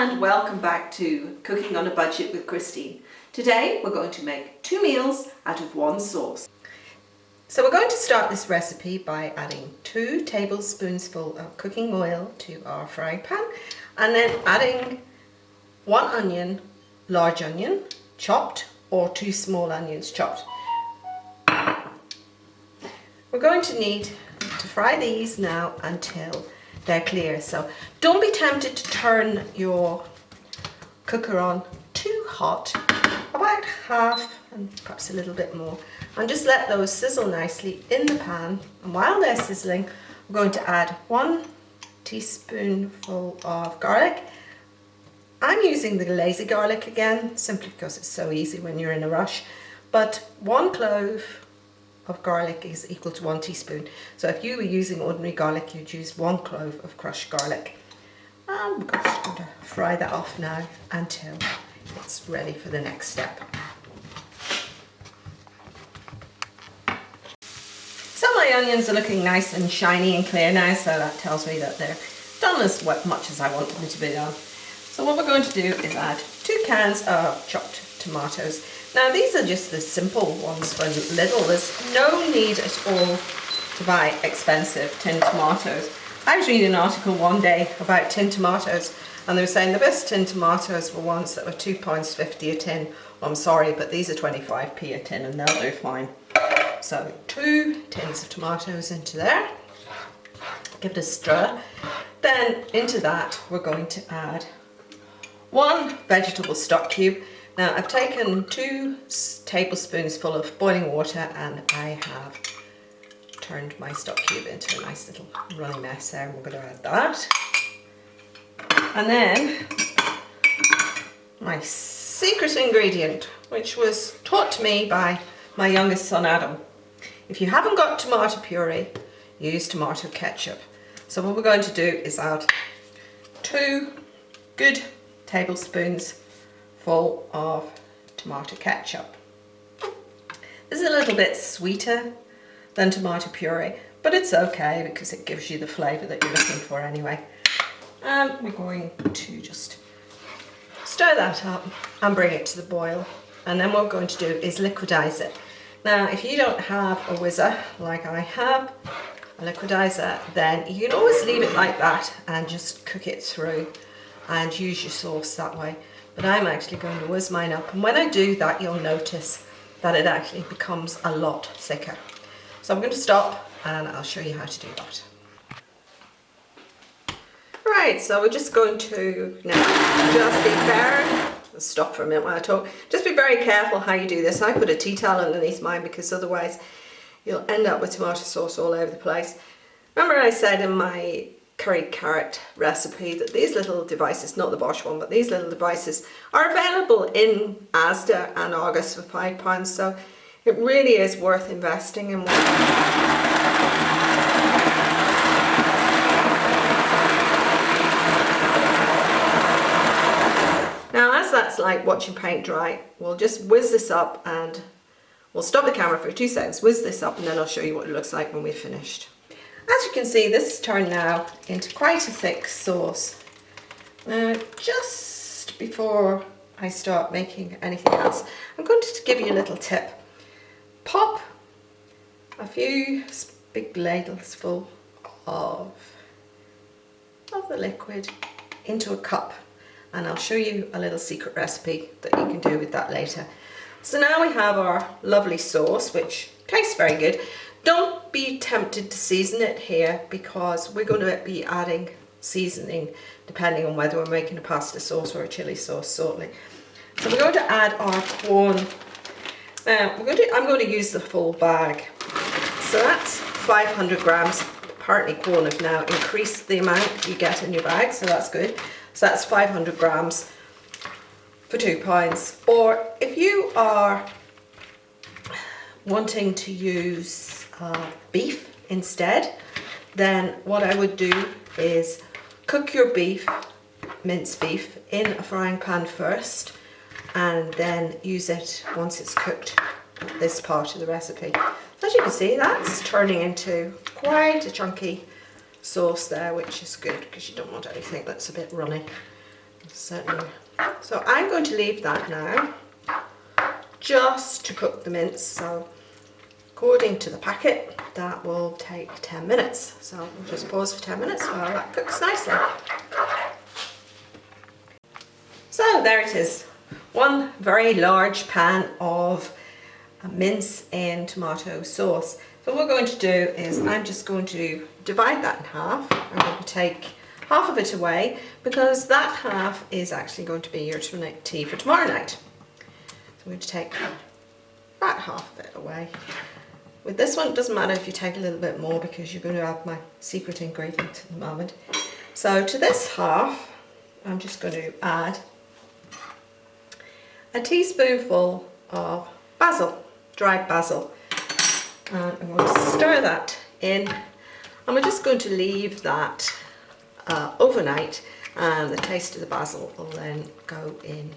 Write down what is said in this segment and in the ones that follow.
and welcome back to Cooking on a Budget with Christine. Today we're going to make 2 meals out of 1 sauce. So we're going to start this recipe by adding 2 tablespoonsful of cooking oil to our frying pan and then adding 1 onion, large onion, chopped, or 2 small onions chopped. We're going to need to fry these now until they're clear. So don't be tempted to turn your cooker on too hot, about half and perhaps a little bit more, and just let those sizzle nicely in the pan. And while they're sizzling, we're going to add 1 teaspoonful of garlic. I'm using the lazy garlic again, simply because it's so easy when you're in a rush, but 1 clove of garlic is equal to 1 teaspoon. So if you were using ordinary garlic, you'd use 1 clove of crushed garlic. And we're just going to fry that off now until it's ready for the next step. So my onions are looking nice and shiny and clear now, so that tells me that they're done as much as I want them to be done. So what we're going to do is add 2 cans of chopped tomatoes. Now these are just the simple ones for Lidl. There's no need at all to buy expensive tinned tomatoes. I was reading an article one day about tinned tomatoes and they were saying the best tinned tomatoes were ones that were £2.50 a tin. Well, I'm sorry, but these are 25p a tin and they'll do fine. So 2 tins of tomatoes into there. Give it a stir. Then into that we're going to add 1 vegetable stock cube. Now I've taken 2 tablespoons full of boiling water and I have turned my stock cube into a nice little runny mess there, and we're going to add that. And then my secret ingredient, which was taught to me by my youngest son Adam. If you haven't got tomato puree, use tomato ketchup. So what we're going to do is add 2 good tablespoons full of tomato ketchup. This is a little bit sweeter than tomato puree, but it's okay because it gives you the flavour that you're looking for anyway. And we're going to just stir that up and bring it to the boil. And then what we're going to do is liquidize it. Now, if you don't have a whizzer like I have, a liquidizer, then you can always leave it like that and just cook it through and use your sauce that way. But I'm actually going to whiz mine up, and when I do that you'll notice that it actually becomes a lot thicker. So I'm going to stop and I'll show you how to do that. Right, so we're just going to now just be very, stop for a minute while I talk, just be very careful how you do this. I put a tea towel underneath mine because otherwise you'll end up with tomato sauce all over the place. Remember I said in my curried carrot recipe that these little devices, not the Bosch one, but these little devices are available in Asda and Argos for £5, so it really is worth investing in one. Now as that's like watching paint dry, we'll just whiz this up and we'll stop the camera for 2 seconds, whiz this up, and then I'll show you what it looks like when we've finished. As you can see, this has turned now into quite a thick sauce. Now, just before I start making anything else, I'm going to give you a little tip. Pop a few big ladles full of the liquid into a cup, and I'll show you a little secret recipe that you can do with that later. So now we have our lovely sauce, which tastes very good. Don't be tempted to season it here because we're going to be adding seasoning depending on whether we're making a pasta sauce or a chili sauce shortly. So we're going to add our corn. Now I'm going to use the full bag. So that's 500 grams. Apparently corn have now increased the amount you get in your bag, so that's good. So that's 500 grams for £2. Or if you are wanting to use beef instead, then what I would do is cook your beef, minced beef, in a frying pan first and then use it once it's cooked, this part of the recipe. So as you can see, that's turning into quite a chunky sauce there, which is good because you don't want anything that's a bit runny. Certainly. So I'm going to leave that now just to cook the mince. So according to the packet, that will take 10 minutes. So we'll just pause for 10 minutes while that cooks nicely. So there it is. One very large pan of mince and tomato sauce. So what we're going to do is I'm just going to divide that in half. I'm going to take half of it away because that half is actually going to be your tea for tomorrow night. So I'm going to take that half of it away. With this one, it doesn't matter if you take a little bit more because you're going to have my secret ingredient at the moment. So to this half, I'm just going to add a teaspoonful of basil, dried basil. And I'm going to stir that in. And we're just going to leave that overnight, and the taste of the basil will then go in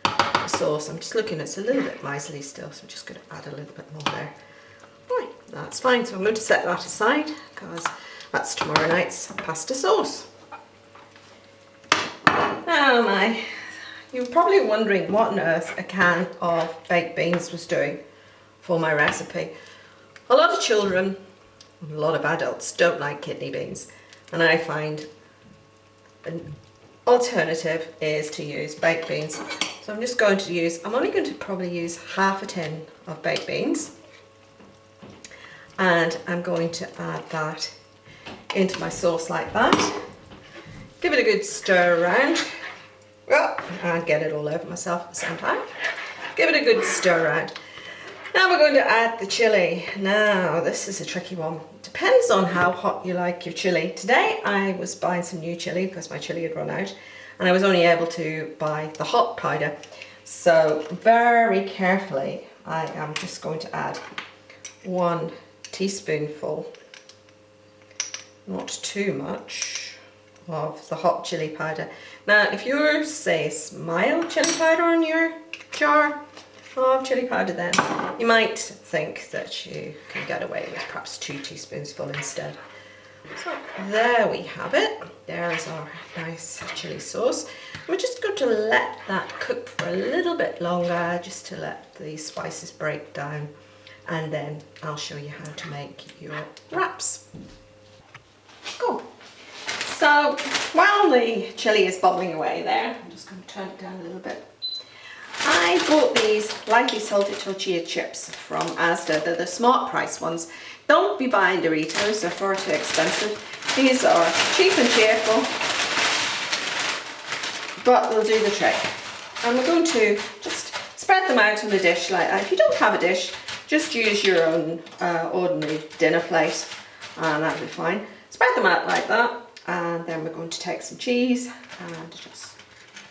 the sauce. I'm just looking, it's a little bit miserly still, so I'm just going to add a little bit more there. Right, that's fine. So I'm going to set that aside because that's tomorrow night's pasta sauce. Now you're probably wondering what on earth a can of baked beans was doing for my recipe. A lot of children, a lot of adults don't like kidney beans, and I find an alternative is to use baked beans. So I'm just going to use, I'm only going to probably use half a tin of baked beans, and I'm going to add that into my sauce like that. Give it a good stir around. Well, and get it all over myself at the same time. Give it a good stir around. Now we're going to add the chili. Now this is a tricky one. Depends on how hot you like your chili. Today I was buying some new chili because my chili had run out, and I was only able to buy the hot powder. So very carefully I am just going to add 1 teaspoonful, not too much, of the hot chili powder. Now if you say mild chili powder in your jar of chili powder, then you might think that you can get away with perhaps 2 teaspoonsful instead. So there we have it. There's our nice chili sauce. We're just going to let that cook for a little bit longer, just to let the spices break down, and then I'll show you how to make your wraps. Cool. So while the chili is bubbling away there, I'm just going to turn it down a little bit. I bought these lightly salted tortilla chips from Asda. They're the smart price ones. Don't be buying Doritos, they're far too expensive. These are cheap and cheerful, but they'll do the trick. And we're going to just spread them out on a dish like that. If you don't have a dish, just use your own ordinary dinner plate, and that'll be fine. Spread them out like that. And then we're going to take some cheese and just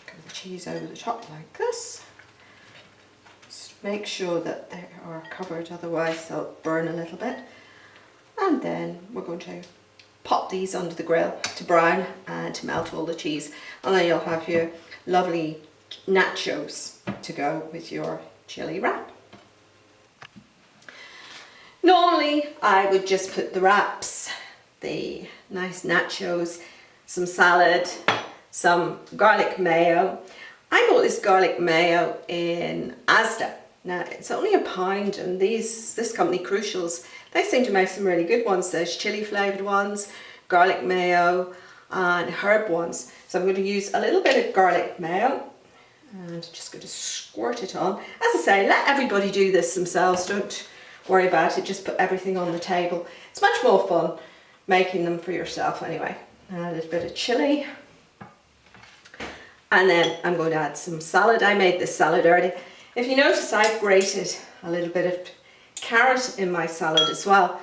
get the cheese over the top like this. Just make sure that they are covered, otherwise they'll burn a little bit. And then we're going to pop these under the grill to brown and to melt all the cheese. And then you'll have your lovely nachos to go with your chili wrap. Normally I would just put the wraps, the nice nachos, some salad, some garlic mayo. I bought this garlic mayo in Asda. Now it's only £1, and this company Crucials, they seem to make some really good ones. There's chili flavoured ones, garlic mayo and herb ones. So I'm going to use a little bit of garlic mayo and just going to squirt it on. As I say, let everybody do this themselves, don't worry about it, just put everything on the table. It's much more fun making them for yourself anyway. A little bit of chili, and then I'm going to add some salad. I made this salad early. If you notice, I've grated a little bit of carrot in my salad as well.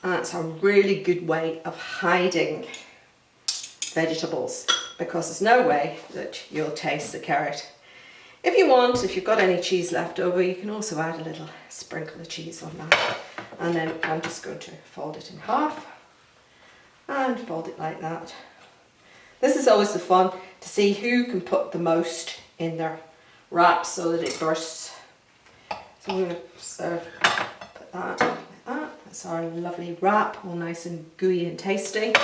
That's a really good way of hiding vegetables, because there's no way that you'll taste the carrot. If you want, if you've got any cheese left over, you can also add a little sprinkle of cheese on that. And then I'm just going to fold it in half and fold it like that. This is always the fun, to see who can put the most in their wrap so that it bursts. So we're going to put that like that. That's our lovely wrap, all nice and gooey and tasty.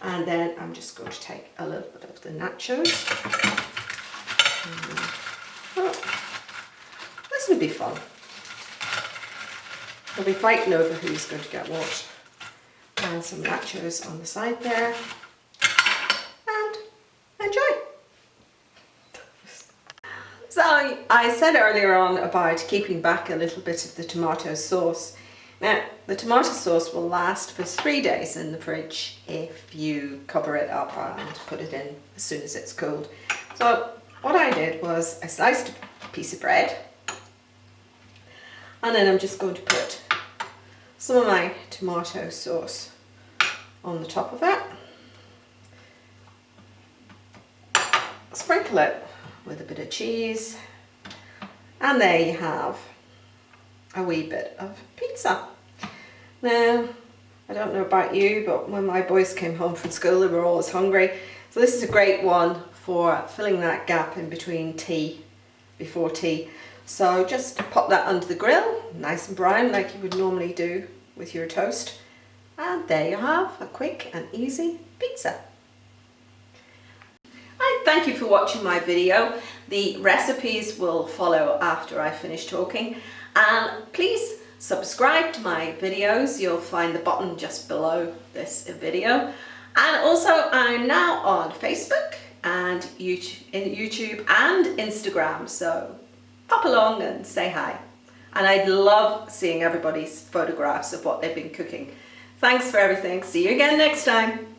And then I'm just going to take a little bit of the nachos Well, this would be fun. We'll be fighting over who's going to get what. And some nachos on the side there. And enjoy. So I said earlier on about keeping back a little bit of the tomato sauce. Now, the tomato sauce will last for 3 days in the fridge if you cover it up and put it in as soon as it's cooled. So what I did was I sliced a piece of bread, and then I'm just going to put some of my tomato sauce on the top of it. Sprinkle it with a bit of cheese, and there you have a wee bit of pizza. Now, I don't know about you, but when my boys came home from school, they were always hungry. So this is a great one for filling that gap in between tea, before tea. So just pop that under the grill, nice and brown like you would normally do with your toast. And there you have a quick and easy pizza. Thank you for watching my video. The recipes will follow after I finish talking, and please subscribe to my videos. You'll find the button just below this video. And also I'm now on Facebook and YouTube and Instagram, so pop along and say hi. And I'd love seeing everybody's photographs of what they've been cooking. Thanks for everything. See you again next time.